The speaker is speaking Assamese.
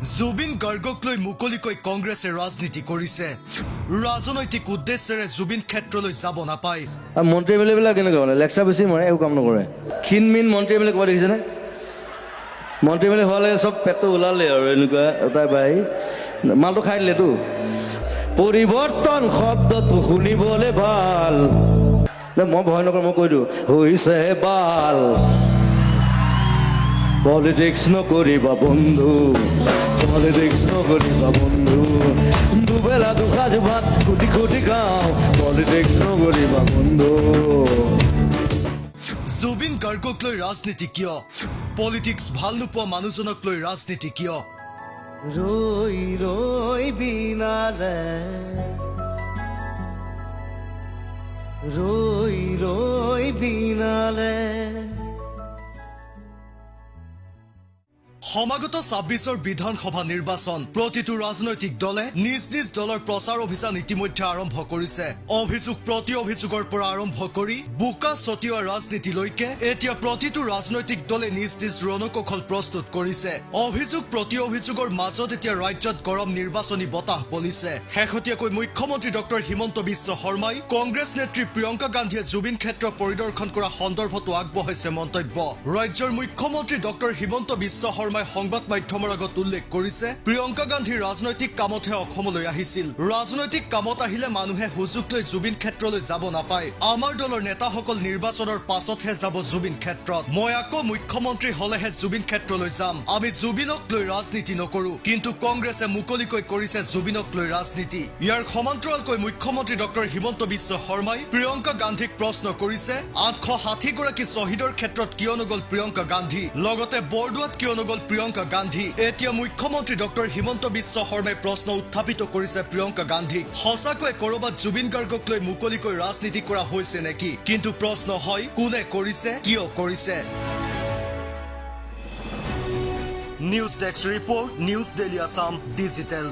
জুবিন গাৰ্গক লৈ মুকলিকৈ কংগ্ৰেছে ৰাজনীতি কৰিছে ৰাজনৈতিক উদ্দেশ্যেৰে জুবিন ক্ষেত্ৰলৈ যাব নাপায় মন্ত্ৰী এমএলএবিলাক কেনেকুৱা মানে লেকচাৰ বেছি মাৰে একো কাম নকৰে ক্ষীণমিন মন্ত্ৰী এমএলএ ক'ৰবাত দেখিছেনে মন্ত্ৰী এমএলএ হোৱালৈকে চব পেটটো ওলালে আৰু এনেকুৱা এটাই বাই মালটো খাই দিলেতো পৰিৱৰ্তন শব্দটো শুনিবলৈ ভাল মই ভয় নকৰোঁ মই কৈ দিওঁ হৈছে বাল পলিটিক্স নকৰিবা বন্ধু পলিটিক্স নকৰিবা বন্ধু দুবেলা দুসাঁজ ভাত খুটি খুটি খাওঁ পলিটিক্স নকৰিবা বন্ধু জুবিন গাৰ্গক লৈ ৰাজনীতি কিয় পলিটিক্স ভাল নোপোৱা মানুহজনক লৈ ৰাজনীতি কিয় ৰৈ ৰৈ বিনালে ৰৈ ৰৈ বিনালে সমাগত ২৬ৰ বিধানসভা নিৰ্বাচন প্ৰতিটো ৰাজনৈতিক দলে নিজ নিজ দলৰ প্ৰচাৰ অভিযান ইতিমধ্যে আৰম্ভ কৰিছে অভিযোগ প্ৰতি অভিযোগৰ পৰা আৰম্ভ কৰি বোকা ছটিওৱা ৰাজনীতিলৈকে এতিয়া প্ৰতিটো ৰাজনৈতিক দলে নিজ নিজ ৰণকৌশল প্ৰস্তুত কৰিছে অভিযোগ প্ৰতি অভিযোগৰ মাজত এতিয়া ৰাজ্যত গৰম নিৰ্বাচনী বতাহ বলিছে শেহতীয়াকৈ মুখ্যমন্ত্ৰী ডক্টৰ হিমন্ত বিশ্ব শৰ্মাই কংগ্ৰেছ নেত্ৰী প্ৰিয়ংকা গান্ধীয়ে জুবিন ক্ষেত্ৰ পৰিদৰ্শন কৰা সন্দৰ্ভতো আগবঢ়াইছে মন্তব্য ৰাজ্যৰ মুখ্যমন্ত্ৰী ডক্টৰ হিমন্ত বিশ্ব শৰ্মাই সংবাদ মাধ্যমৰ আগত উল্লেখ কৰিছে প্ৰিয়ংকা গান্ধী ৰাজনৈতিক কামতহে অসমলৈ আহিছিল ৰাজনৈতিক কামত আহিলে মানুহে সুযোগ লৈ জুবিন ক্ষেত্ৰলৈ যাব নাপায় আমাৰ দলৰ নেতাসকল নিৰ্বাচনৰ পাছতহে যাব জুবিন ক্ষেত্ৰত মই আকৌ মুখ্যমন্ত্ৰী হলেহে জুবিন ক্ষেত্ৰলৈ যাম আমি জুবিনক লৈ ৰাজনীতি নকৰো কিন্তু কংগ্ৰেছে মুকলিকৈ কৰিছে জুবিনক লৈ ৰাজনীতি ইয়াৰ সমান্তৰালকৈ মুখ্যমন্ত্ৰী ডক্টৰ হিমন্ত বিশ্ব শৰ্মাই প্ৰিয়ংকা গান্ধীক প্ৰশ্ন কৰিছে ৮৬০ গৰাকী শ্বহীদৰ ক্ষেত্ৰত কিয় নগল প্ৰিয়ংকা গান্ধী লগতে বৰদোৱাত কিয় নগল প্ৰিয়ংকা গান্ধী এতিয়া মুখ্যমন্ত্ৰী ডক্টৰ হিমন্ত বিশ্ব শৰ্মাই প্ৰশ্ন উত্থাপিত কৰিছে প্ৰিয়ংকা গান্ধীক সঁচাকৈ কৰবাত জুবিন গাৰ্গক লৈ মুকলিকৈ ৰাজনীতি কৰা হৈছে নেকি কিন্তু প্ৰশ্ন হয় কোনে কৰিছে কিয় কৰিছে news desk report news daily Assam digital